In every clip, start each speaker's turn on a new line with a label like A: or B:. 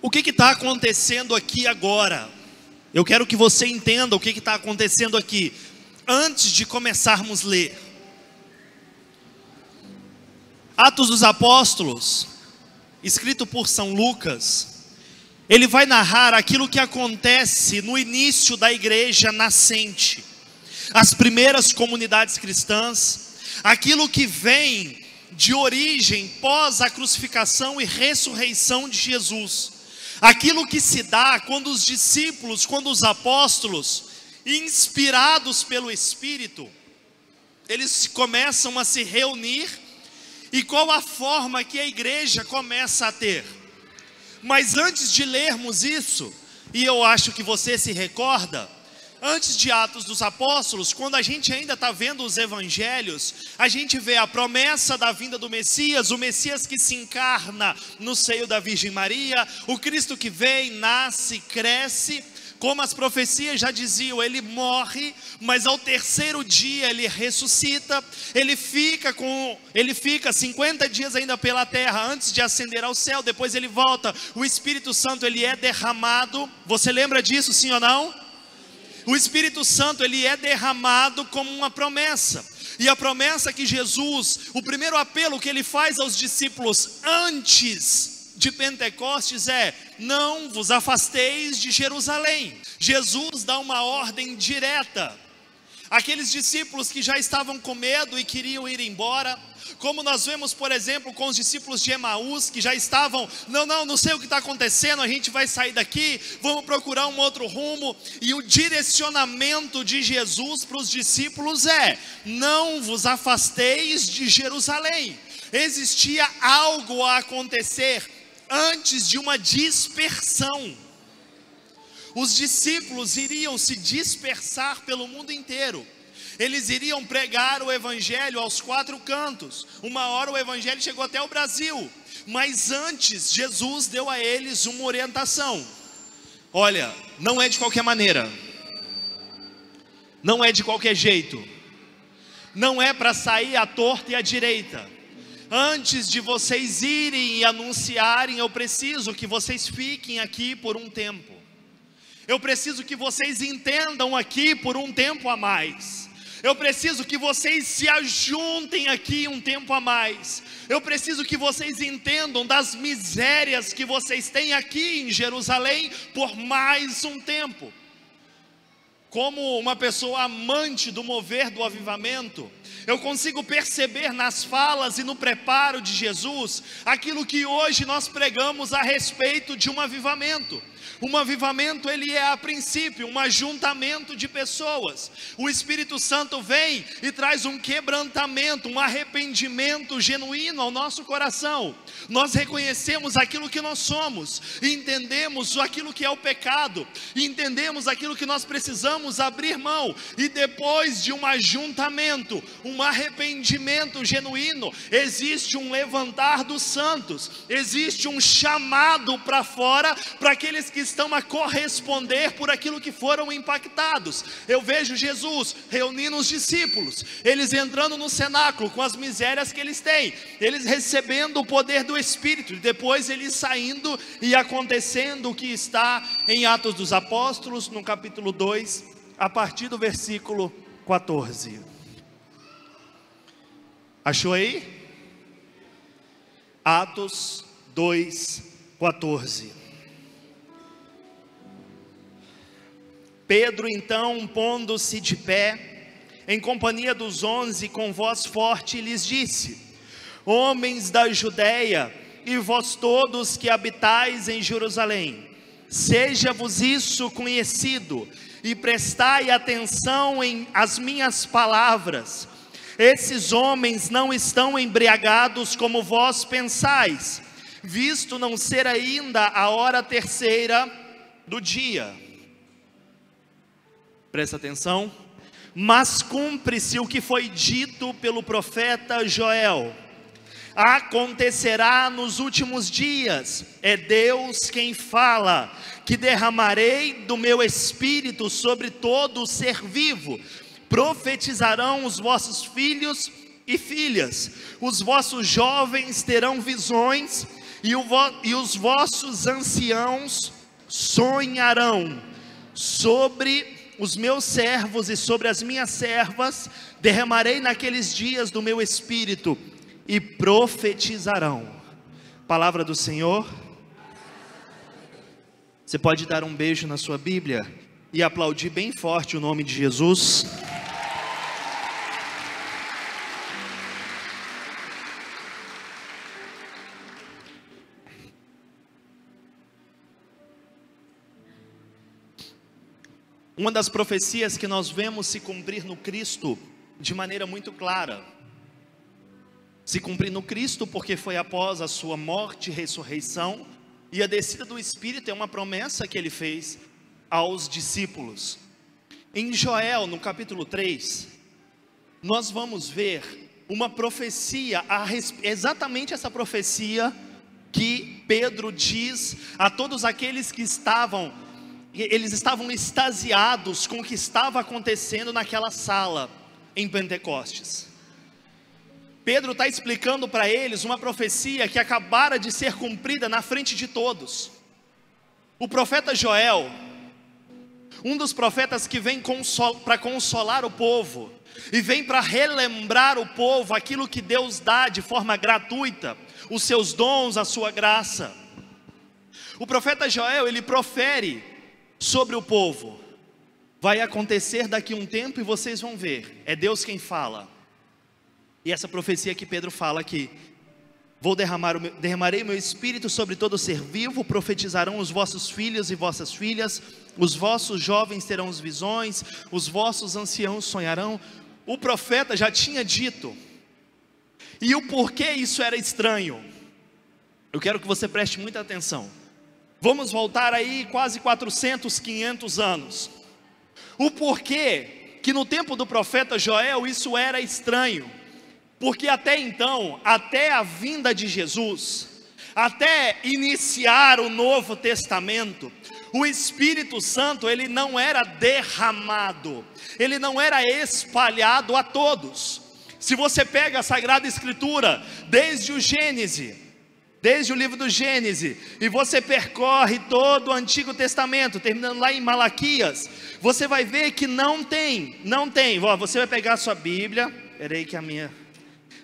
A: O que está acontecendo aqui agora? Eu quero que você entenda o que está acontecendo aqui, antes de começarmos a ler. Atos dos Apóstolos, escrito por São Lucas, ele vai narrar aquilo que acontece no início da igreja nascente, as primeiras comunidades cristãs, aquilo que vem de origem pós a crucificação e ressurreição de Jesus, aquilo que se dá quando os discípulos, quando os apóstolos, inspirados pelo Espírito, eles começam a se reunir, e qual a forma que a igreja começa a ter. Mas antes de lermos isso, e eu acho que você se recorda, antes de Atos dos Apóstolos, quando a gente ainda está vendo os evangelhos, a gente vê a promessa da vinda do Messias, o Messias que se encarna no seio da Virgem Maria, o Cristo que vem, nasce, cresce, como as profecias já diziam, ele morre, mas ao terceiro dia ele ressuscita, ele fica 50 dias ainda pela terra, antes de ascender ao céu, depois ele volta, o Espírito Santo ele é derramado, você lembra disso, sim ou não? O Espírito Santo ele é derramado como uma promessa, e a promessa que Jesus, o primeiro apelo que ele faz aos discípulos antes de Pentecostes é: não vos afasteis de Jerusalém. Jesus dá uma ordem direta. Aqueles discípulos que já estavam com medo e queriam ir embora, como nós vemos, por exemplo, com os discípulos de Emaús, que já estavam, não sei o que está acontecendo, a gente vai sair daqui, vamos procurar um outro rumo, e o direcionamento de Jesus para os discípulos é: não vos afasteis de Jerusalém. Existia algo a acontecer antes de uma dispersão. Os discípulos iriam se dispersar pelo mundo inteiro. Eles iriam pregar o evangelho aos quatro cantos. Uma hora o evangelho chegou até o Brasil. Mas antes, Jesus deu a eles uma orientação. Olha, não é de qualquer maneira. Não é de qualquer jeito. Não é para sair à torta e à direita. Antes de vocês irem e anunciarem, eu preciso que vocês fiquem aqui por um tempo. Eu preciso que vocês entendam aqui por um tempo a mais. Eu preciso que vocês se ajuntem aqui um tempo a mais. Eu preciso que vocês entendam das misérias que vocês têm aqui em Jerusalém por mais um tempo. Como uma pessoa amante do mover do avivamento, eu consigo perceber nas falas e no preparo de Jesus aquilo que hoje nós pregamos a respeito de um avivamento. Um avivamento ele é a princípio um ajuntamento de pessoas. O Espírito Santo vem e traz um quebrantamento, um arrependimento genuíno ao nosso coração. Nós reconhecemos aquilo que nós somos, entendemos aquilo que é o pecado, entendemos aquilo que nós precisamos abrir mão, e depois de um ajuntamento, um arrependimento genuíno, existe um levantar dos santos, existe um chamado para fora, para aqueles que estão a corresponder por aquilo que foram impactados. Eu vejo Jesus reunindo os discípulos, eles entrando no cenáculo com as misérias que eles têm, eles recebendo o poder do Espírito, e depois eles saindo e acontecendo o que está em Atos dos Apóstolos, no capítulo 2, a partir do versículo 14. Achou aí? Atos 2, 14. Pedro então, pondo-se de pé, em companhia dos 11, com voz forte, lhes disse: homens da Judeia, e vós todos que habitais em Jerusalém, seja-vos isso conhecido, e prestai atenção às minhas palavras. Esses homens não estão embriagados como vós pensais, visto não ser ainda a hora terceira do dia. Presta atenção. Mas cumpre-se o que foi dito pelo profeta Joel: acontecerá nos últimos dias, é Deus quem fala, que derramarei do meu espírito sobre todo o ser vivo. Profetizarão os vossos filhos e filhas, os vossos jovens terão visões, e os vossos anciãos sonharão. Sobre os meus servos e sobre as minhas servas derramarei naqueles dias do meu espírito, e profetizarão. Palavra do Senhor. Você pode dar um beijo na sua Bíblia e aplaudir bem forte o nome de Jesus. Uma das profecias que nós vemos se cumprir no Cristo de maneira muito clara. Se cumprir no Cristo porque foi após a sua morte e ressurreição, e a descida do Espírito é uma promessa que ele fez aos discípulos. Em Joel, no capítulo 3, nós vamos ver uma profecia, exatamente essa profecia que Pedro diz a todos aqueles que eles estavam extasiados com o que estava acontecendo naquela sala em Pentecostes. Pedro está explicando para eles uma profecia que acabara de ser cumprida na frente de todos. O profeta Joel, um dos profetas que vem para consolar o povo, e vem para relembrar o povo aquilo que Deus dá de forma gratuita, os seus dons, a sua graça. O profeta Joel, ele profere sobre o povo: vai acontecer daqui a um tempo e vocês vão ver, é Deus quem fala. E essa profecia que Pedro fala aqui: derramarei meu espírito sobre todo ser vivo, profetizarão os vossos filhos e vossas filhas, os vossos jovens terão as visões, os vossos anciãos sonharão. O profeta já tinha dito. E o porquê isso era estranho, eu quero que você preste muita atenção. Vamos voltar aí quase 400, 500 anos. O porquê que no tempo do profeta Joel isso era estranho. Porque até então, até a vinda de Jesus, até iniciar o Novo Testamento, o Espírito Santo, ele não era derramado, ele não era espalhado a todos. Se você pega a Sagrada Escritura, desde o livro do Gênesis, e você percorre todo o Antigo Testamento, terminando lá em Malaquias, você vai ver que não tem. Você vai pegar a sua Bíblia,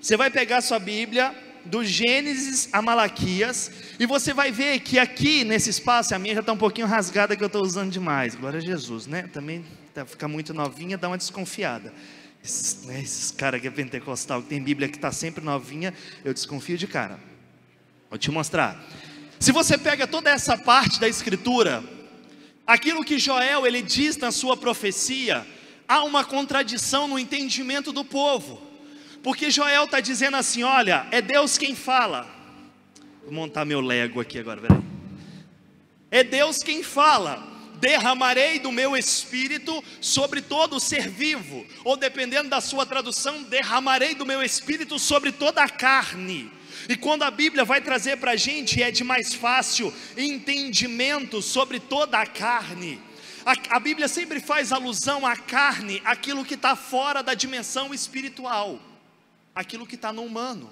A: você vai pegar a sua Bíblia, do Gênesis a Malaquias, e você vai ver que aqui nesse espaço, a minha já está um pouquinho rasgada que eu estou usando demais, glória a Jesus, né? Também fica muito novinha, dá uma desconfiada. Esses caras que é pentecostal, que tem Bíblia que está sempre novinha, eu desconfio de cara. Vou te mostrar. Se você pega toda essa parte da Escritura, aquilo que Joel ele diz na sua profecia, há uma contradição no entendimento do povo. Porque Joel está dizendo assim: olha, é Deus quem fala. Vou montar meu Lego aqui agora, peraí. É Deus quem fala: derramarei do meu espírito sobre todo o ser vivo. Ou dependendo da sua tradução, derramarei do meu espírito sobre toda a carne. E quando a Bíblia vai trazer para a gente, é de mais fácil entendimento sobre toda a carne. A Bíblia sempre faz alusão à carne, aquilo que está fora da dimensão espiritual, aquilo que está no humano.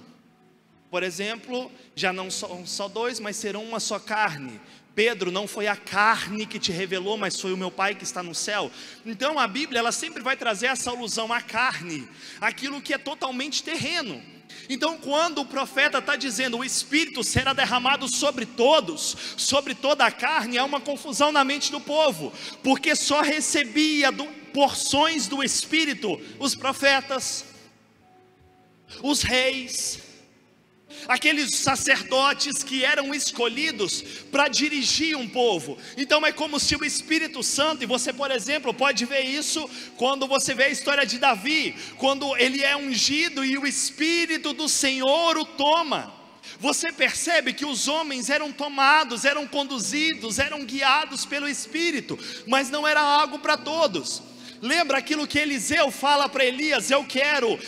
A: Por exemplo, já não são só dois, mas serão uma só carne. Pedro, não foi a carne que te revelou, mas foi o meu Pai que está no céu. Então a Bíblia ela sempre vai trazer essa alusão à carne, aquilo que é totalmente terreno. Então quando o profeta está dizendo o Espírito será derramado sobre todos, sobre toda a carne, há uma confusão na mente do povo, porque só recebia porções do Espírito os profetas, os reis, aqueles sacerdotes que eram escolhidos para dirigir um povo. Então é como se o Espírito Santo, e você por exemplo pode ver isso quando você vê a história de Davi, quando ele é ungido e o Espírito do Senhor o toma. Você percebe que os homens eram tomados, eram conduzidos, eram guiados pelo Espírito, mas não era algo para todos. Lembra aquilo que Eliseu fala para Elias: eu quero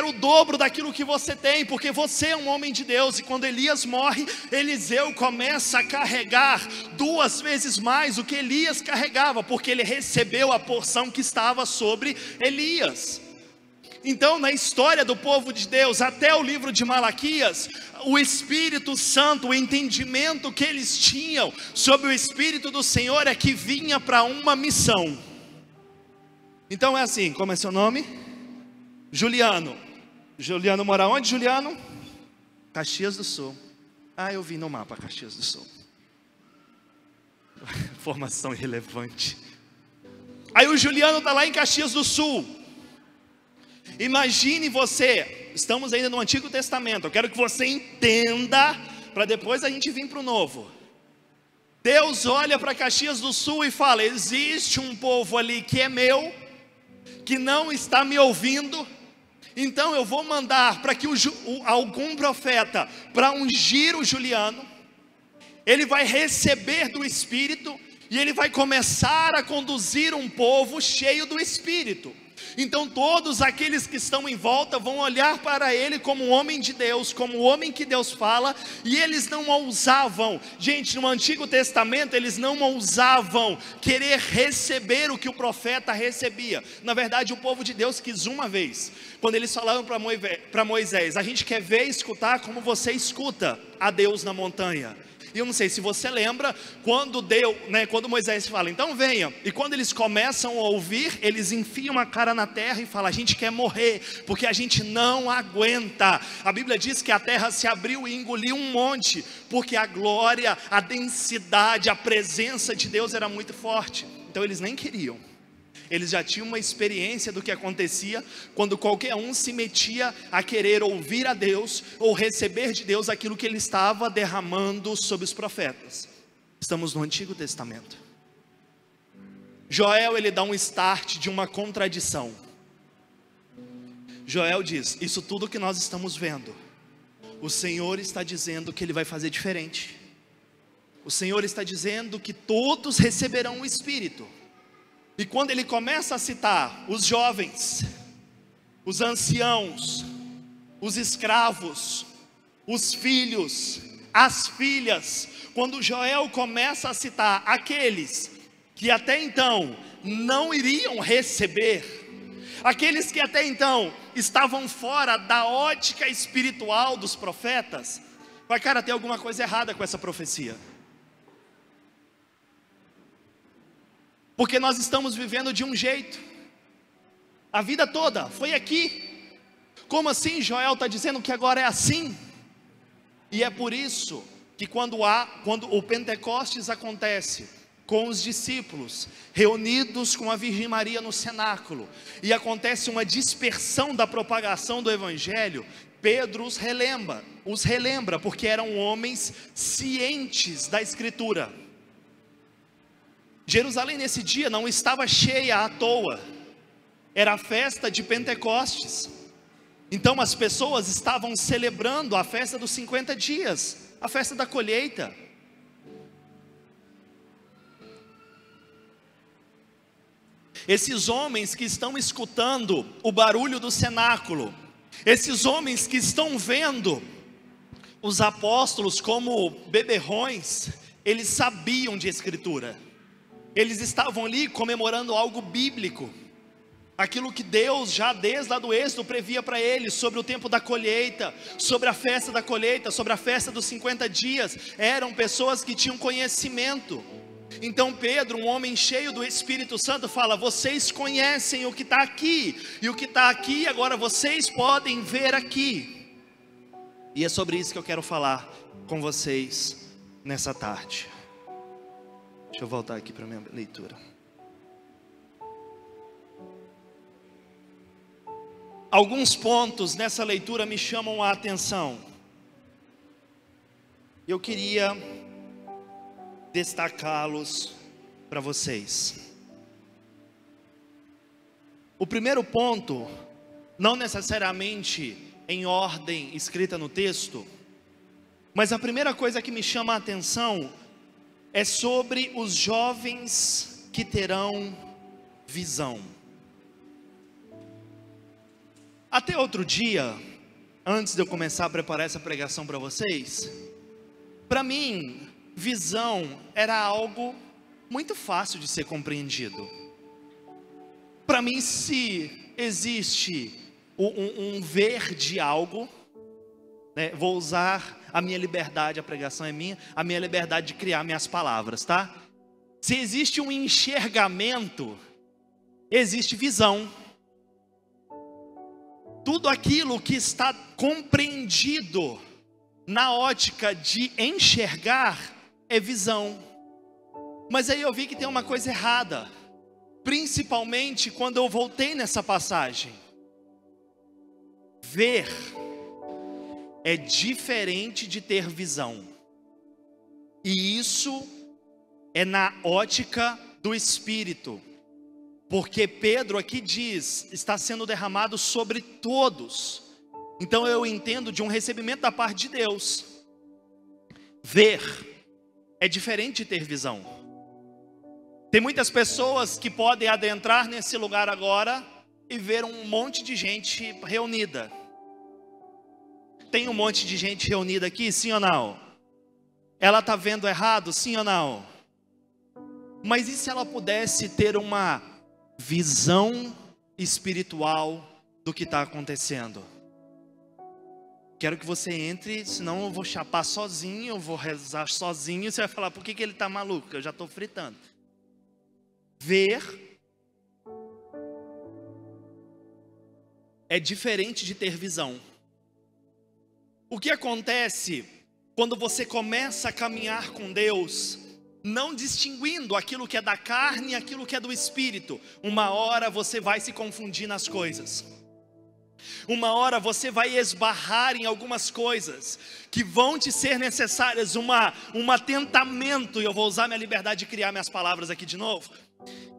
A: o dobro daquilo que você tem, porque você é um homem de Deus. E quando Elias morre, Eliseu começa a carregar 2 vezes mais o que Elias carregava, porque ele recebeu a porção que estava sobre Elias. Então, na história do povo de Deus, até o livro de Malaquias, o Espírito Santo, o entendimento que eles tinham sobre o Espírito do Senhor é que vinha para uma missão. Então é assim, como é seu nome? Juliano. Juliano mora onde, Juliano? Caxias do Sul. Ah, eu vi no mapa, Caxias do Sul. Informação irrelevante. Aí o Juliano está lá em Caxias do Sul. Imagine você, estamos ainda no Antigo Testamento, eu quero que você entenda, para depois a gente vir para o Novo. Deus olha para Caxias do Sul e fala: existe um povo ali que é meu, que não está me ouvindo, então eu vou mandar para que algum profeta, para ungir o Juliano, ele vai receber do Espírito, e ele vai começar a conduzir um povo cheio do Espírito. Então todos aqueles que estão em volta vão olhar para ele como um homem de Deus, como um homem que Deus fala, e eles não ousavam, gente, no Antigo Testamento eles não ousavam querer receber o que o profeta recebia. Na verdade o povo de Deus quis uma vez, quando eles falaram para Moisés: a gente quer ver e escutar como você escuta a Deus na montanha. E eu não sei se você lembra, quando Moisés fala, então venha, e quando eles começam a ouvir, eles enfiam a cara na terra e falam: a gente quer morrer, porque a gente não aguenta. A Bíblia diz que a terra se abriu e engoliu um monte, porque a glória, a densidade, a presença de Deus era muito forte. Então eles nem queriam. Eles já tinham uma experiência do que acontecia quando qualquer um se metia a querer ouvir a Deus ou receber de Deus aquilo que ele estava derramando sobre os profetas. Estamos no Antigo Testamento. Joel, ele dá um start de uma contradição. Joel diz: isso tudo que nós estamos vendo, o Senhor está dizendo que ele vai fazer diferente. O Senhor está dizendo que todos receberão o Espírito. E quando ele começa a citar os jovens, os anciãos, os escravos, os filhos, as filhas, quando Joel começa a citar aqueles que até então não iriam receber, aqueles que até então estavam fora da ótica espiritual dos profetas, vai, cara, tem alguma coisa errada com essa profecia. Porque nós estamos vivendo de um jeito, a vida toda foi aqui. Como assim? Joel está dizendo que agora é assim. E é por isso que quando o Pentecostes acontece, com os discípulos reunidos com a Virgem Maria no cenáculo, e acontece uma dispersão da propagação do Evangelho, Pedro os relembra, porque eram homens cientes da Escritura. Jerusalém nesse dia não estava cheia à toa, era a festa de Pentecostes. Então as pessoas estavam celebrando a festa dos 50 dias, a festa da colheita. Esses homens que estão escutando o barulho do cenáculo, esses homens que estão vendo os apóstolos como beberrões, eles sabiam de Escritura. Eles estavam ali comemorando algo bíblico, aquilo que Deus já desde lá do Êxodo previa para eles, sobre o tempo da colheita, sobre a festa da colheita, sobre a festa dos 50 dias, eram pessoas que tinham conhecimento. Então Pedro, um homem cheio do Espírito Santo, fala: vocês conhecem o que está aqui, e o que está aqui agora vocês podem ver aqui. E é sobre isso que eu quero falar com vocês nessa tarde. Deixa eu voltar aqui para a minha leitura. Alguns pontos nessa leitura me chamam a atenção. Eu queria destacá-los para vocês. O primeiro ponto, não necessariamente em ordem escrita no texto, mas a primeira coisa que me chama a atenção é sobre os jovens que terão visão. Até outro dia, antes de eu começar a preparar essa pregação para vocês, para mim, visão era algo muito fácil de ser compreendido. Para mim, se existe um ver de algo, né? Vou usar a minha liberdade, a pregação é minha, a minha liberdade de criar minhas palavras, tá? Se existe um enxergamento, existe visão. Tudo aquilo que está compreendido na ótica de enxergar é visão. Mas aí eu vi que tem uma coisa errada, principalmente quando eu voltei nessa passagem. Ver é diferente de ter visão. E isso é na ótica do Espírito. Porque Pedro aqui diz, está sendo derramado sobre todos. Então eu entendo de um recebimento da parte de Deus. Ver é diferente de ter visão. Tem muitas pessoas que podem adentrar nesse lugar agora e ver um monte de gente reunida. Tem um monte de gente reunida aqui, sim ou não? Ela está vendo errado, sim ou não? Mas e se ela pudesse ter uma visão espiritual do que está acontecendo? Quero que você entre, senão eu vou chapar sozinho, eu vou rezar sozinho, e você vai falar, por que ele está maluco? Eu já estou fritando. Ver é diferente de ter visão. O que acontece quando você começa a caminhar com Deus, não distinguindo aquilo que é da carne e aquilo que é do Espírito? Uma hora você vai se confundir nas coisas. Uma hora você vai esbarrar em algumas coisas que vão te ser necessárias, um atentamento, e eu vou usar minha liberdade de criar minhas palavras aqui de novo,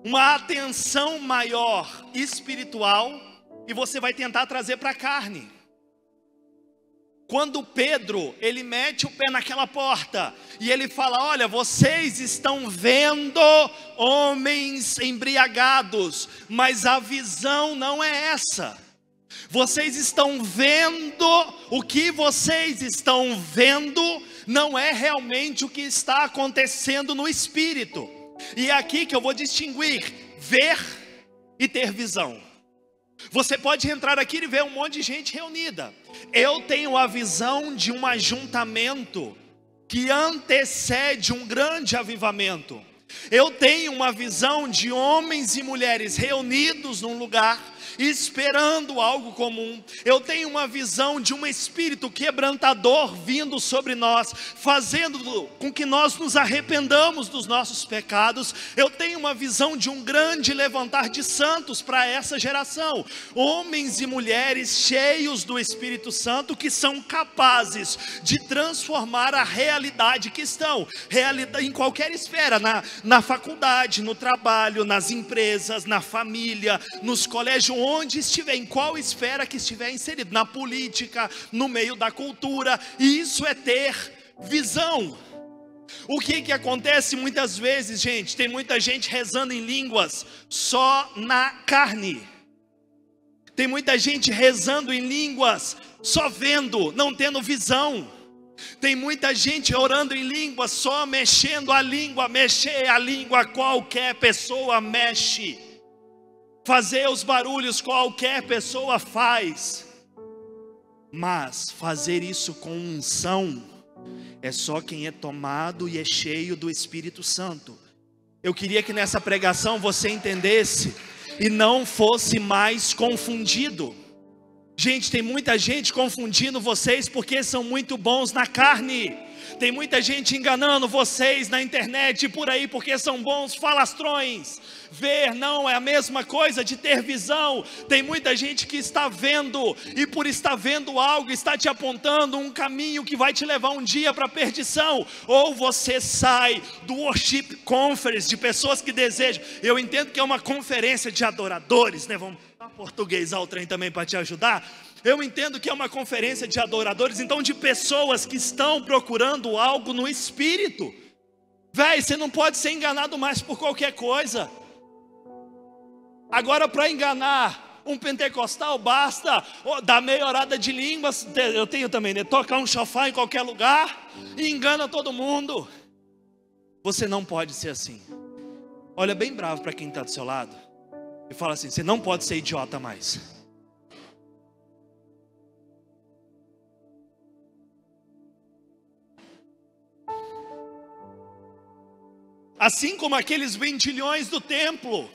A: uma atenção maior espiritual, e você vai tentar trazer para a carne. Quando Pedro, ele mete o pé naquela porta, e ele fala, olha, vocês estão vendo homens embriagados, mas a visão não é essa. Vocês estão vendo, o que vocês estão vendo não é realmente o que está acontecendo no Espírito. E é aqui que eu vou distinguir ver e ter visão. Você pode entrar aqui e ver um monte de gente reunida. Eu tenho a visão de um ajuntamento que antecede um grande avivamento. Eu tenho uma visão de homens e mulheres reunidos num lugar, esperando algo comum. Eu tenho uma visão de um espírito quebrantador vindo sobre nós, fazendo com que nós nos arrependamos dos nossos pecados. Eu tenho uma visão de um grande levantar de santos para essa geração, homens e mulheres cheios do Espírito Santo, que são capazes de transformar a realidade que estão, em qualquer esfera, na faculdade, no trabalho, nas empresas, na família, nos colégios, onde estiver, em qual esfera que estiver inserido, na política, no meio da cultura. E isso é ter visão. O que acontece muitas vezes, gente? Tem muita gente rezando em línguas só na carne. Tem muita gente rezando em línguas só vendo, não tendo visão. Tem muita gente orando em línguas só mexendo a língua. Mexer a língua qualquer pessoa mexe. Fazer os barulhos qualquer pessoa faz. Mas fazer isso com unção é só quem é tomado e é cheio do Espírito Santo. Eu queria que nessa pregação você entendesse e não fosse mais confundido. Gente, tem muita gente confundindo vocês porque são muito bons na carne. Tem muita gente enganando vocês na internet e por aí porque são bons falastrões. Ver não é a mesma coisa de ter visão. Tem muita gente que está vendo, e por estar vendo algo, está te apontando um caminho que vai te levar um dia para a perdição. Ou você sai do worship conference, de pessoas que desejam. Eu entendo que é uma conferência de adoradores, né? Vamos portuguesar o trem também para te ajudar. Eu entendo que é uma conferência de adoradores, então de pessoas que estão procurando algo no Espírito. Véi, você não pode ser enganado mais por qualquer coisa. Agora, para enganar um pentecostal, basta dar meia horada de línguas. Eu tenho também, né? Tocar um chofar em qualquer lugar e engana todo mundo. Você não pode ser assim. Olha bem bravo para quem está do seu lado e fala assim: você não pode ser idiota mais. Assim como aqueles vendilhões do templo,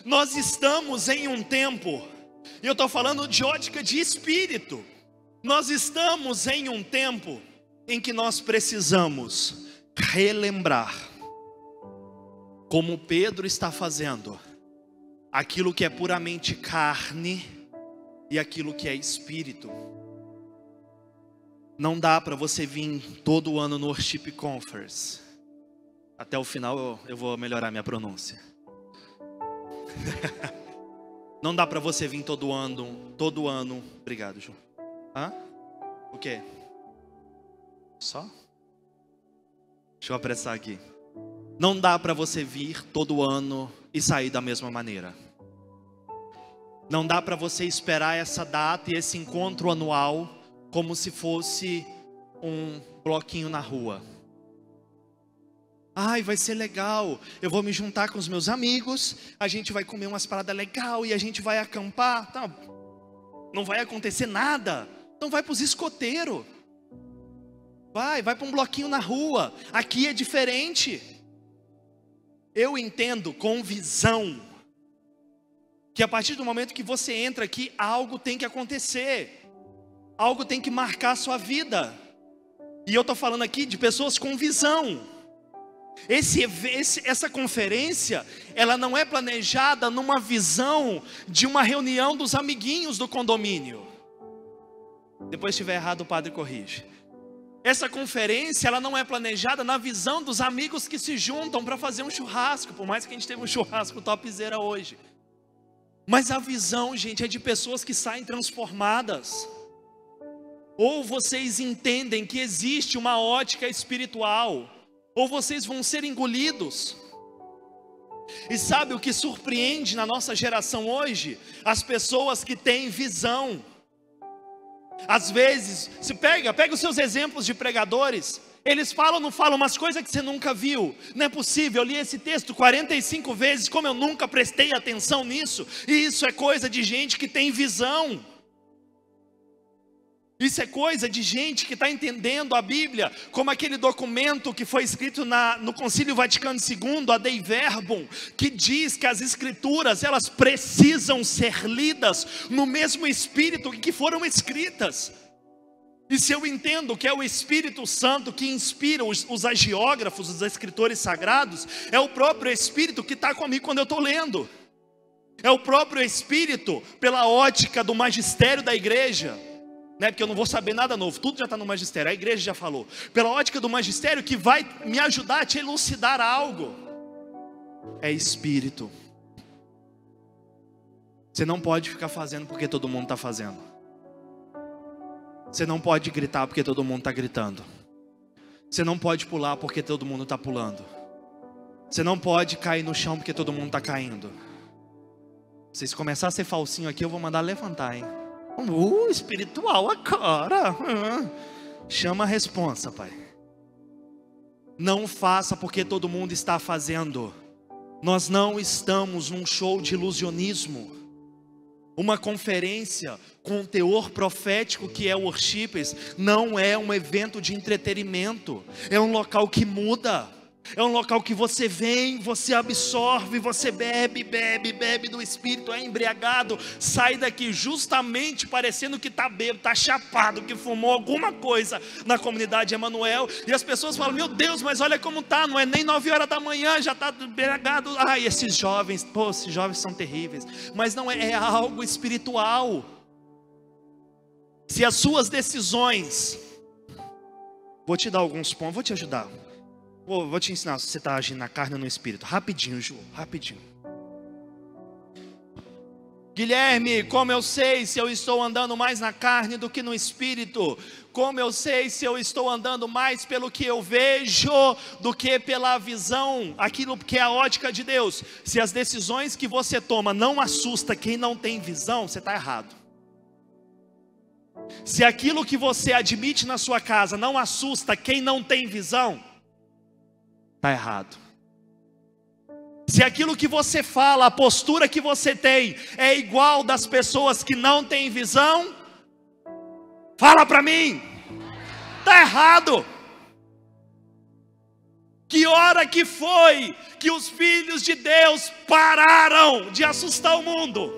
A: nós estamos em um tempo, e eu estou falando de ótica de espírito, nós estamos em um tempo em que nós precisamos relembrar, como Pedro está fazendo, aquilo que é puramente carne e aquilo que é espírito. Não dá para você vir todo ano no Worship Conference. Até o final eu vou melhorar minha pronúncia. Não dá para você vir todo ano. Obrigado, João. Hã? O quê? Só? Deixa eu apressar aqui. Não dá para você vir todo ano e sair da mesma maneira. Não dá para você esperar essa data e esse encontro anual como se fosse um bloquinho na rua. Ai, vai ser legal, eu vou me juntar com os meus amigos, a gente vai comer umas paradas legais e a gente vai acampar. Não vai acontecer nada. Então vai para os escoteiros. Vai para um bloquinho na rua. Aqui é diferente. Eu entendo com visão que a partir do momento que você entra aqui, algo tem que acontecer. Algo tem que marcar a sua vida. E eu estou falando aqui de pessoas com visão. Essa conferência, ela não é planejada numa visão de uma reunião dos amiguinhos do condomínio. Depois se estiver errado, o padre corrige. Essa conferência, ela não é planejada na visão dos amigos que se juntam para fazer um churrasco. Por mais que a gente tenha um churrasco topzera hoje. Mas a visão, gente, é de pessoas que saem transformadas. Ou vocês entendem que existe uma ótica espiritual, ou vocês vão ser engolidos. E sabe o que surpreende na nossa geração hoje? As pessoas que têm visão. Às vezes, pega os seus exemplos de pregadores. Eles não falam umas coisas que você nunca viu. Não é possível, eu li esse texto 45 vezes, como eu nunca prestei atenção nisso. E isso é coisa de gente que tem visão. Isso é coisa de gente que está entendendo a Bíblia como aquele documento que foi escrito no Concílio Vaticano II, a Dei Verbum, que diz que as Escrituras, elas precisam ser lidas no mesmo Espírito que foram escritas. E se eu entendo que é o Espírito Santo que inspira os agiógrafos, os escritores sagrados, é o próprio Espírito que está comigo quando eu estou lendo. É o próprio Espírito, pela ótica do magistério da igreja, porque eu não vou saber nada novo, tudo já está no magistério, a igreja já falou. Pela ótica do magistério que vai me ajudar a te elucidar algo. É Espírito. Você não pode ficar fazendo porque todo mundo está fazendo. Você não pode gritar porque todo mundo está gritando. Você não pode pular porque todo mundo está pulando. Você não pode cair no chão porque todo mundo está caindo. Se vocês começarem a ser falsinho aqui, eu vou mandar levantar, hein? Espiritual agora. Chama a responsa, pai. Não faça porque todo mundo está fazendo. Nós não estamos num show de ilusionismo. Uma conferência com teor profético que é o Worshipers não é um evento de entretenimento. É um local que muda. É um local que você vem, você absorve, você bebe do Espírito, é embriagado, sai daqui justamente parecendo que está bêbado, está chapado, que fumou alguma coisa na comunidade Emanuel. E as pessoas falam, meu Deus, mas olha como está, não é nem 9 horas da manhã, já está embriagado. Ai, esses jovens são terríveis. Mas não é algo espiritual. Se as suas decisões, vou te dar alguns pontos, vou te ajudar. Vou te ensinar se você está agindo na carne ou no espírito. Rapidinho, Ju, rapidinho. Guilherme, como eu sei se eu estou andando mais na carne do que no espírito? Como eu sei se eu estou andando mais pelo que eu vejo do que pela visão, aquilo que é a ótica de Deus? Se as decisões que você toma não assustam quem não tem visão, você está errado. Se aquilo que você admite na sua casa não assusta quem não tem visão, está errado. Se aquilo que você fala, a postura que você tem é igual das pessoas que não têm visão, fala para mim, está errado. Que hora que foi que os filhos de Deus pararam de assustar o mundo?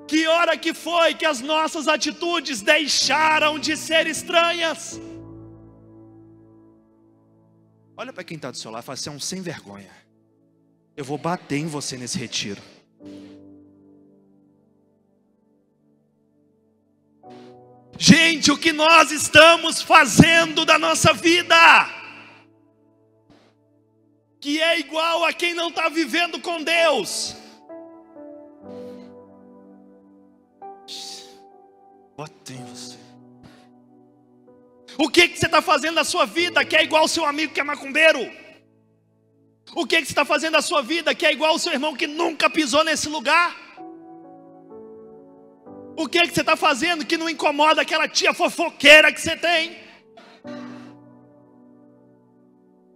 A: Que hora que foi que as nossas atitudes deixaram de ser estranhas? Olha para quem está do seu lado e fala: você é um sem vergonha. Eu vou bater em você nesse retiro. Gente, o que nós estamos fazendo da nossa vida? Que é igual a quem não está vivendo com Deus. Bota em você. O que você está fazendo da sua vida que é igual ao seu amigo que é macumbeiro? O que você está fazendo da sua vida que é igual ao seu irmão que nunca pisou nesse lugar? O que você está fazendo que não incomoda aquela tia fofoqueira que você tem?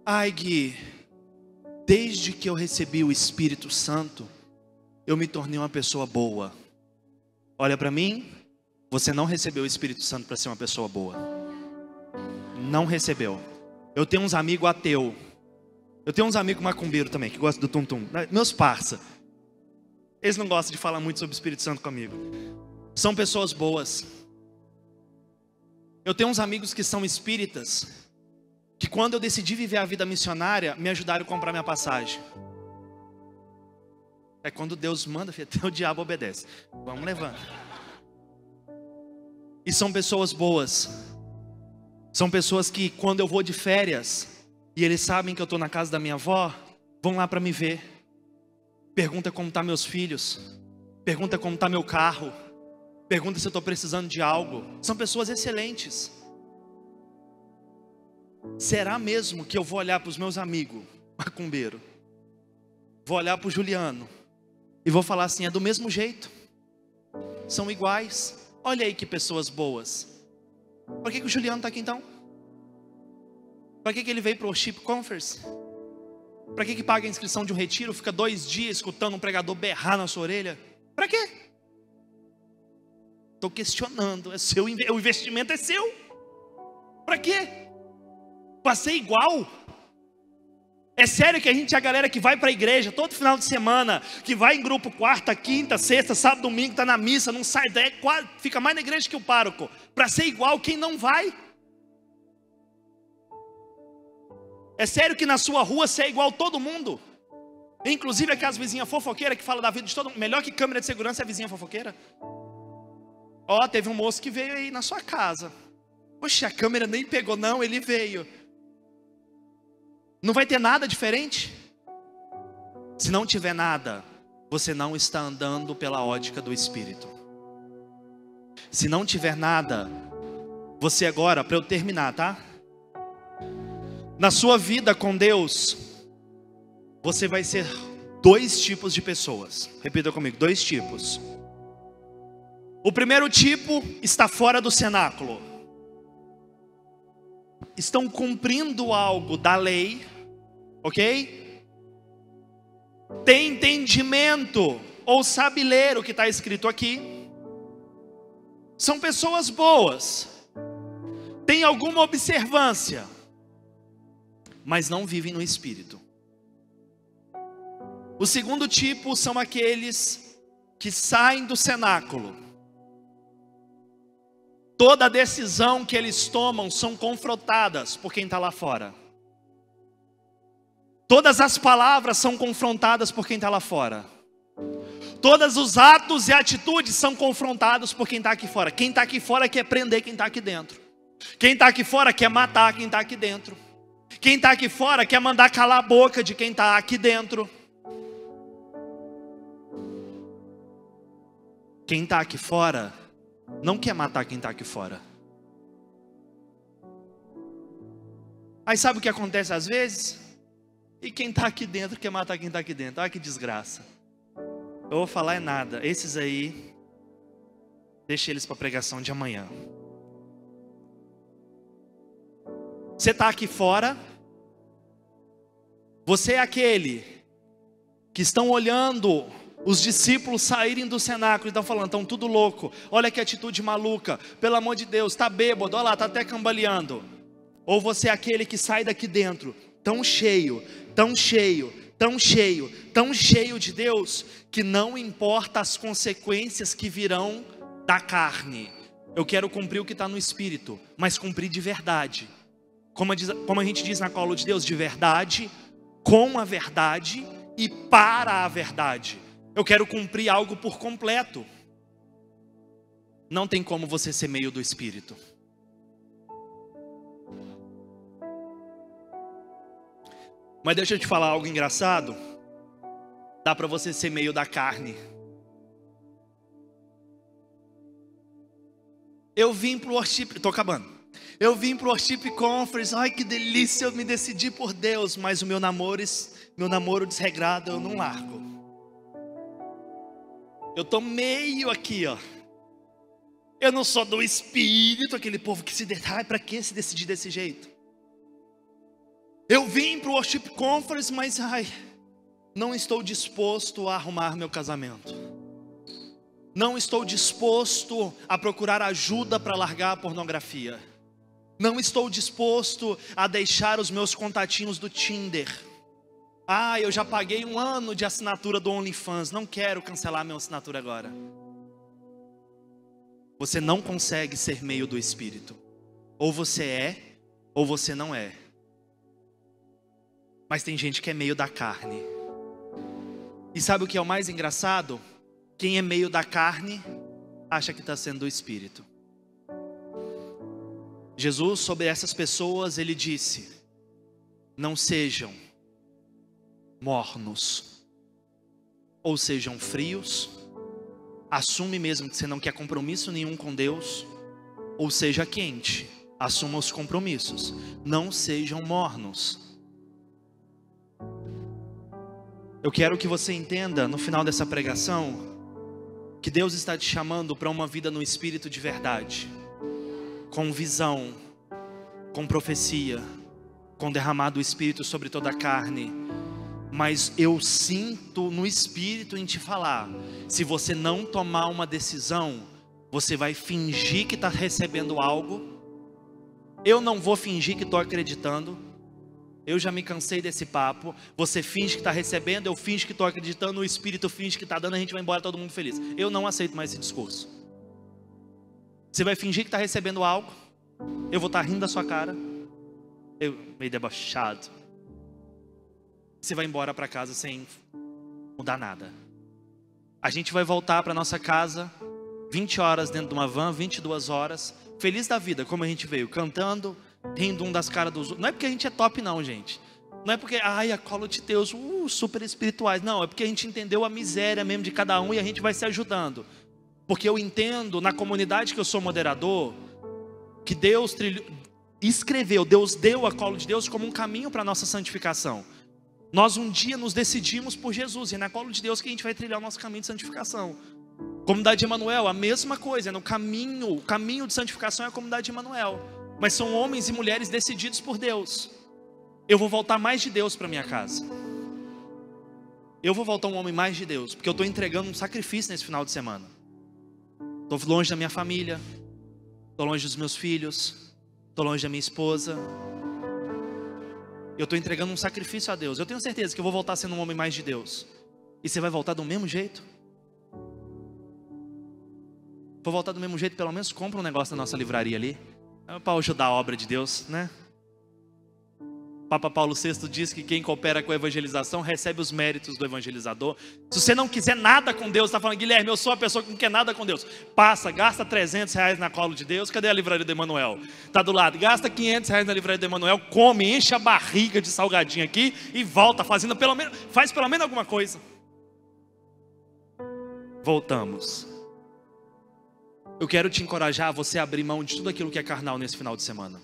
A: Ai, Gui, desde que eu recebi o Espírito Santo, eu me tornei uma pessoa boa. Olha para mim, você não recebeu o Espírito Santo para ser uma pessoa boa. Não recebeu. Eu tenho uns amigos ateus. Eu tenho uns amigos macumbeiros também, que gostam do tum-tum. Meus parça. Eles não gostam de falar muito sobre o Espírito Santo comigo. São pessoas boas. Eu tenho uns amigos que são espíritas, que quando eu decidi viver a vida missionária, me ajudaram a comprar minha passagem. É quando Deus manda, até o diabo obedece. Vamos levando. E são pessoas boas. São pessoas que quando eu vou de férias, e eles sabem que eu estou na casa da minha avó, vão lá para me ver. Pergunta como estão meus filhos. Pergunta como está meu carro. Pergunta se eu estou precisando de algo. São pessoas excelentes. Será mesmo que eu vou olhar para os meus amigos macumbeiro? Vou olhar para o Juliano e vou falar assim: é do mesmo jeito. São iguais. Olha aí que pessoas boas. Por que o Juliano está aqui então? Para que ele veio para o Worship Conference? Para que paga a inscrição de um retiro? Fica 2 dias escutando um pregador berrar na sua orelha? Para quê? Estou questionando. É seu, o investimento é seu. Para quê? Para ser igual? É sério que a galera que vai para a igreja todo final de semana, que vai em grupo quarta, quinta, sexta, sábado, domingo, está na missa, não sai daí, fica mais na igreja que o pároco, para ser igual quem não vai? É sério que na sua rua você é igual todo mundo? Inclusive aquelas vizinhas fofoqueiras que falam da vida de todo mundo. Melhor que câmera de segurança é a vizinha fofoqueira. Ó, teve um moço que veio aí na sua casa. Poxa, a câmera nem pegou não, ele veio. Não vai ter nada diferente? Se não tiver nada, você não está andando pela ótica do Espírito. Se não tiver nada, você agora, para eu terminar, tá? Na sua vida com Deus, você vai ser 2 tipos de pessoas. Repita comigo, 2 tipos. O primeiro tipo está fora do cenáculo. Estão cumprindo algo da lei, ok? Tem entendimento, ou sabe ler o que está escrito aqui. São pessoas boas. Tem alguma observância, mas não vivem no Espírito. O segundo tipo são aqueles que saem do cenáculo. Toda decisão que eles tomam são confrontadas por quem está lá fora. Todas as palavras são confrontadas por quem está lá fora. Todos os atos e atitudes são confrontados por quem está aqui fora. Quem está aqui fora quer prender quem está aqui dentro. Quem está aqui fora quer matar quem está aqui dentro. Quem está aqui fora quer mandar calar a boca de quem está aqui dentro. Quem está aqui fora não quer matar quem está aqui fora. Aí sabe o que acontece às vezes? E quem está aqui dentro quer matar quem está aqui dentro. Olha que desgraça. Eu vou falar é nada. Esses aí, deixa eles para a pregação de amanhã. Você está aqui fora. Você é aquele que estão olhando os discípulos saírem do cenáculo e estão falando, estão tudo louco. Olha que atitude maluca. Pelo amor de Deus, está bêbado, olha lá, está até cambaleando. Ou você é aquele que sai daqui dentro tão cheio, tão cheio, tão cheio, tão cheio de Deus, que não importa as consequências que virão da carne. Eu quero cumprir o que está no Espírito, mas cumprir de verdade. Como a gente diz na Colo de Deus, de verdade, com a verdade e para a verdade. Eu quero cumprir algo por completo. Não tem como você ser meio do Espírito. Mas deixa eu te falar algo engraçado. Dá para você ser meio da carne. Eu vim pro worship, tô acabando. Eu vim pro worship conference, ai que delícia, eu me decidi por Deus, mas o meu namoro desregrado eu não largo. Eu tô meio aqui, ó. Eu não sou do Espírito, aquele povo que se ai, para que se decidir desse jeito? Eu vim pro worship conference, mas ai, não estou disposto a arrumar meu casamento. Não estou disposto a procurar ajuda para largar a pornografia. Não estou disposto a deixar os meus contatinhos do Tinder. Ah, eu já paguei 1 ano de assinatura do OnlyFans. Não quero cancelar minha assinatura agora. Você não consegue ser meio do Espírito. Ou você é, ou você não é. Mas tem gente que é meio da carne. E sabe o que é o mais engraçado? Quem é meio da carne, acha que está sendo do Espírito. Jesus, sobre essas pessoas, ele disse: não sejam mornos, ou sejam frios. Assume mesmo que você não quer compromisso nenhum com Deus, ou seja quente, assuma os compromissos. Não sejam mornos. Eu quero que você entenda no final dessa pregação que Deus está te chamando para uma vida no Espírito de verdade, com visão, com profecia, com derramado do Espírito sobre toda a carne. Mas eu sinto no Espírito em te falar, se você não tomar uma decisão, você vai fingir que está recebendo algo. Eu não vou fingir que estou acreditando. Eu já me cansei desse papo. Você finge que está recebendo, eu finge que estou acreditando, o Espírito finge que está dando, a gente vai embora todo mundo feliz. Eu não aceito mais esse discurso. Você vai fingir que está recebendo algo, eu vou estar rindo da sua cara, eu meio debochado. Você vai embora para casa sem mudar nada. A gente vai voltar para nossa casa 20 horas dentro de uma van, 22 horas, feliz da vida, como a gente veio, cantando, rindo um das caras dos outros. Não é porque a gente é top não, gente. Não é porque, ai, a Colo de Deus, super espirituais. Não, é porque a gente entendeu a miséria mesmo de cada um e a gente vai se ajudando. Porque eu entendo, na comunidade que eu sou moderador, que Deus escreveu, Deus deu a Colo de Deus como um caminho para a nossa santificação. Nós um dia nos decidimos por Jesus, e é na Colo de Deus que a gente vai trilhar o nosso caminho de santificação. Comunidade de Emanuel, a mesma coisa, o caminho de santificação é a comunidade de Emanuel. Mas são homens e mulheres decididos por Deus. Eu vou voltar mais de Deus para minha casa. Eu vou voltar um homem mais de Deus, porque eu estou entregando um sacrifício nesse final de semana. Estou longe da minha família, estou longe dos meus filhos, estou longe da minha esposa. Eu estou entregando um sacrifício a Deus. Eu tenho certeza que eu vou voltar sendo um homem mais de Deus. E você vai voltar do mesmo jeito? Vou voltar do mesmo jeito, pelo menos compra um negócio na nossa livraria ali, para ajudar a obra de Deus, né? Papa Paulo VI diz que quem coopera com a evangelização recebe os méritos do evangelizador. Se você não quiser nada com Deus, está falando, Guilherme, eu sou a pessoa que não quer nada com Deus. Passa, gasta R$300 na Colo de Deus. Cadê a livraria do Emanuel? Está do lado. Gasta R$500 na livraria do Emanuel, come, enche a barriga de salgadinho aqui e volta fazendo faz pelo menos alguma coisa. Voltamos. Eu quero te encorajar a você abrir mão de tudo aquilo que é carnal nesse final de semana.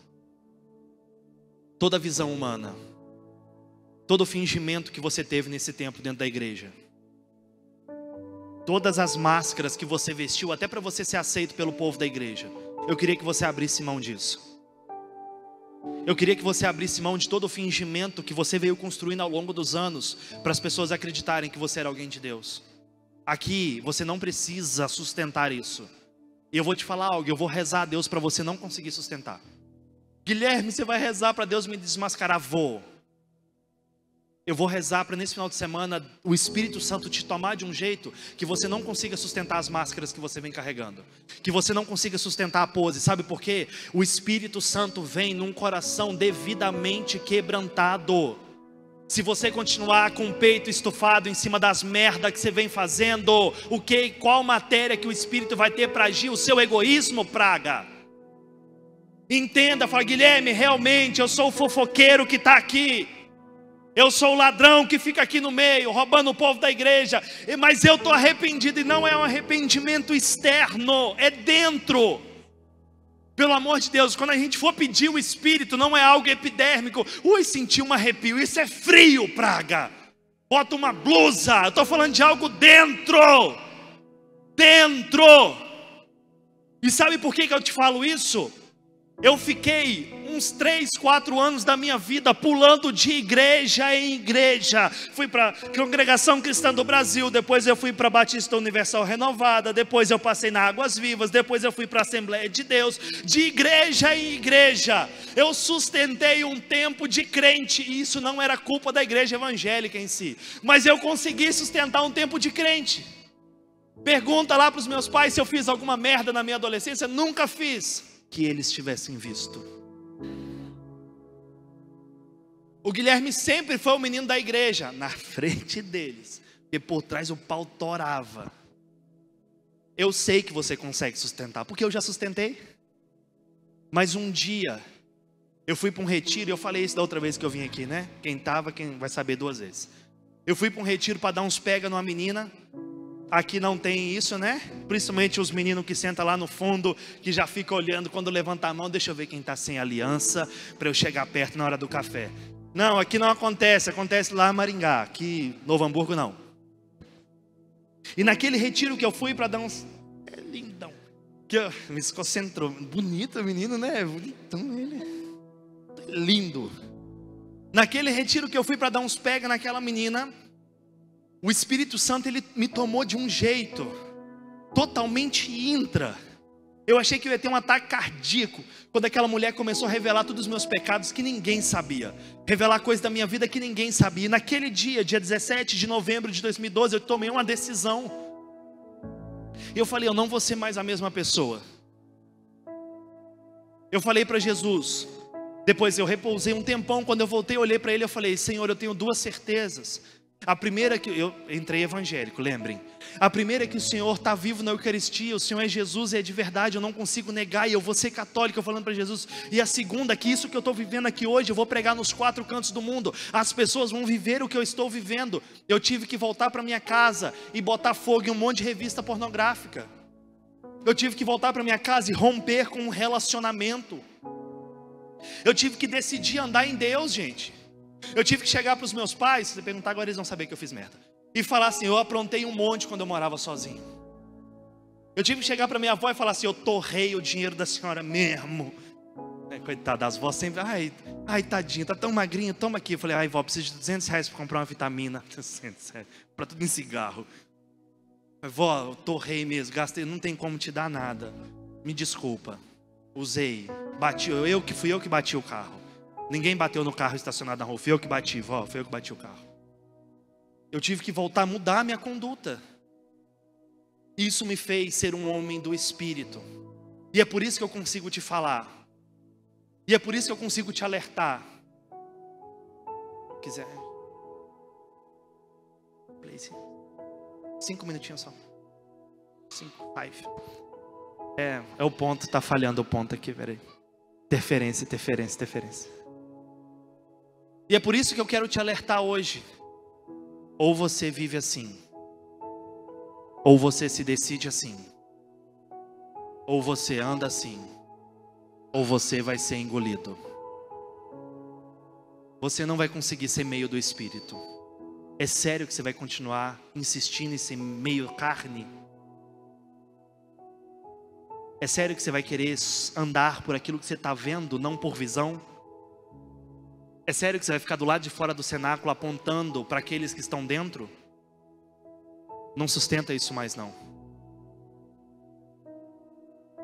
A: Toda visão humana, todo fingimento que você teve nesse tempo dentro da igreja, todas as máscaras que você vestiu, até para você ser aceito pelo povo da igreja, eu queria que você abrisse mão disso. Eu queria que você abrisse mão de todo o fingimento que você veio construindo ao longo dos anos, para as pessoas acreditarem que você era alguém de Deus. Aqui, você não precisa sustentar isso. E eu vou te falar algo, eu vou rezar a Deus para você não conseguir sustentar. Guilherme, você vai rezar para Deus me desmascarar? Vou. Eu vou rezar para nesse final de semana o Espírito Santo te tomar de um jeito que você não consiga sustentar as máscaras que você vem carregando, que você não consiga sustentar a pose. Sabe por quê? O Espírito Santo vem num coração devidamente quebrantado. Se você continuar com o peito estufado em cima das merdas que você vem fazendo, qual matéria que o Espírito vai ter para agir? O seu egoísmo, praga. Entenda, fala: Guilherme, realmente eu sou o fofoqueiro que está aqui. Eu sou o ladrão que fica aqui no meio, roubando o povo da igreja. Mas eu estou arrependido, e não é um arrependimento externo, é dentro. Pelo amor de Deus, quando a gente for pedir o Espírito, não é algo epidérmico. Ui, senti um arrepio, isso é frio, praga. Bota uma blusa, eu estou falando de algo dentro. Dentro. E sabe por que eu te falo isso? Eu fiquei uns 3, 4 anos da minha vida pulando de igreja em igreja. Fui para a Congregação Cristã do Brasil, depois eu fui para a Batista Universal Renovada, depois eu passei na Águas Vivas, depois eu fui para a Assembleia de Deus. De igreja em igreja, eu sustentei um tempo de crente, e isso não era culpa da igreja evangélica em si, mas eu consegui sustentar um tempo de crente. Pergunta lá para os meus pais se eu fiz alguma merda na minha adolescência. Nunca fiz. Que eles tivessem visto. O Guilherme sempre foi o menino da igreja, na frente deles, porque por trás o pau torava. Eu sei que você consegue sustentar, porque eu já sustentei. Mas um dia, eu fui para um retiro, e eu falei isso da outra vez que eu vim aqui, né? Quem vai saber 2 vezes. Eu fui para um retiro para dar uns pega numa menina. Aqui não tem isso, né? Principalmente os meninos que sentam lá no fundo, que já ficam olhando quando levanta a mão. Deixa eu ver quem está sem aliança, para eu chegar perto na hora do café. Não, aqui não acontece. Acontece lá em Maringá. Aqui, Novo Hamburgo, não. E naquele retiro que eu fui para dar uns... É lindão. Que me concentrou. Bonito menino, né? Bonitão ele. Lindo. Naquele retiro que eu fui para dar uns pega naquela menina, o Espírito Santo, ele me tomou de um jeito totalmente intra. Eu achei que eu ia ter um ataque cardíaco quando aquela mulher começou a revelar todos os meus pecados que ninguém sabia, revelar coisas da minha vida que ninguém sabia. E naquele dia 17 de novembro de 2012, eu tomei uma decisão. E eu falei: eu não vou ser mais a mesma pessoa. Eu falei para Jesus. Depois eu repousei um tempão. Quando eu voltei, eu olhei para ele e falei: Senhor, eu tenho 2 certezas. A primeira é que eu entrei evangélico, lembrem. A primeira é que o Senhor está vivo na Eucaristia, o Senhor é Jesus, é de verdade, eu não consigo negar, e eu vou ser católico, eu falando para Jesus. E a segunda é que isso que eu estou vivendo aqui hoje, eu vou pregar nos 4 cantos do mundo, as pessoas vão viver o que eu estou vivendo. Eu tive que voltar para minha casa e botar fogo em um monte de revista pornográfica. Eu tive que voltar para minha casa e romper com um relacionamento. Eu tive que decidir andar em Deus, gente. Eu tive que chegar para os meus pais, se você perguntar agora eles vão saber que eu fiz merda, e falar assim: eu aprontei um monte quando eu morava sozinho. Eu tive que chegar para minha avó e falar assim: eu torrei o dinheiro da senhora mesmo. Coitada, as vós sempre: ai tadinha, tá tão magrinha, toma aqui. Eu falei: ai vó, preciso de R$200 para comprar uma vitamina. Para tudo em cigarro. Vó, eu torrei mesmo, gastei, não tem como te dar nada. Me desculpa, usei, bati, fui eu que bati o carro. Ninguém bateu no carro estacionado na rua, fui eu que bati, vó, fui eu que bati o carro. Eu tive que voltar a mudar a minha conduta. Isso me fez ser um homem do Espírito. E é por isso que eu consigo te falar. E é por isso que eu consigo te alertar. Se quiser. 5 minutinhos só. 5. É o ponto, tá falhando o ponto aqui, peraí. Interferência. E é por isso que eu quero te alertar hoje. Ou você vive assim, ou você se decide assim, ou você anda assim, ou você vai ser engolido. Você não vai conseguir ser meio do Espírito. É sério que você vai continuar insistindo em ser meio carne? É sério que você vai querer andar por aquilo que você está vendo, não por visão? É sério que você vai ficar do lado de fora do cenáculo apontando para aqueles que estão dentro? Não sustenta isso mais não.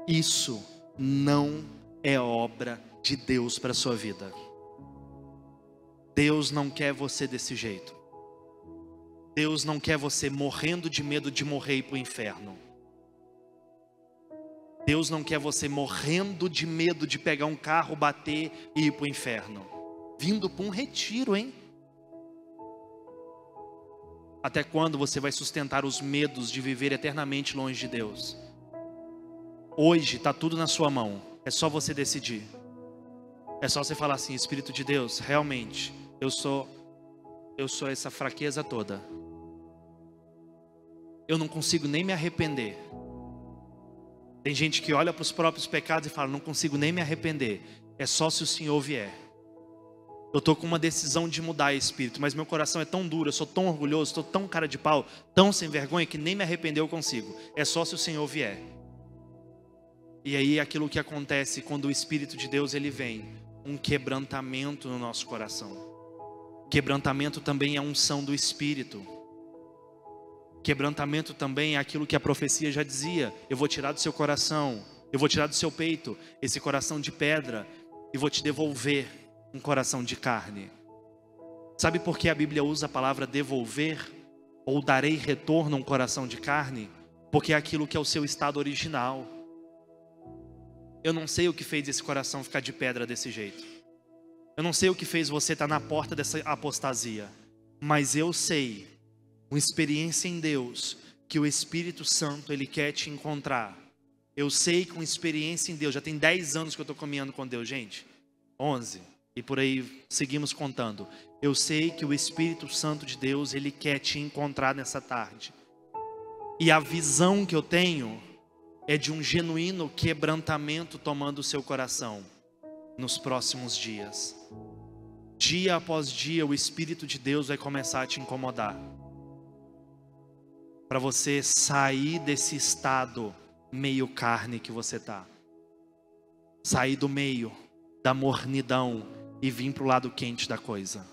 A: Isso não é obra de Deus para a sua vida. Deus não quer você desse jeito. Deus não quer você morrendo de medo de morrer e ir para o inferno. Deus não quer você morrendo de medo de pegar um carro, bater e ir para o inferno. Vindo para um retiro, hein? Até quando você vai sustentar os medos de viver eternamente longe de Deus? Hoje está tudo na sua mão. É só você decidir. É só você falar assim: Espírito de Deus, realmente, eu sou essa fraqueza toda. Eu não consigo nem me arrepender. Tem gente que olha para os próprios pecados e fala: não consigo nem me arrepender. É só se o Senhor vier. Eu estou com uma decisão de mudar, Espírito, mas meu coração é tão duro, eu sou tão orgulhoso, estou tão cara de pau, tão sem vergonha, que nem me arrepender eu consigo. É só se o Senhor vier. E aí aquilo que acontece quando o Espírito de Deus ele vem, um quebrantamento no nosso coração. Quebrantamento também é a unção do Espírito. Quebrantamento também é aquilo que a profecia já dizia: eu vou tirar do seu coração, eu vou tirar do seu peito esse coração de pedra e vou te devolver um coração de carne. Sabe por que a Bíblia usa a palavra devolver ou darei retorno a um coração de carne? Porque é aquilo que é o seu estado original. Eu não sei o que fez esse coração ficar de pedra desse jeito. Eu não sei o que fez você estar na porta dessa apostasia. Mas eu sei, com experiência em Deus, que o Espírito Santo ele quer te encontrar. Eu sei com experiência em Deus, já tem 10 anos que eu estou caminhando com Deus, gente. 11. E por aí seguimos contando. Eu sei que o Espírito Santo de Deus, ele quer te encontrar nessa tarde. E a visão que eu tenho é de um genuíno quebrantamento tomando o seu coração nos próximos dias. Dia após dia, o Espírito de Deus vai começar a te incomodar. Para você sair desse estado meio carne que você está. Sair do meio da mornidão e vir para o lado quente da coisa.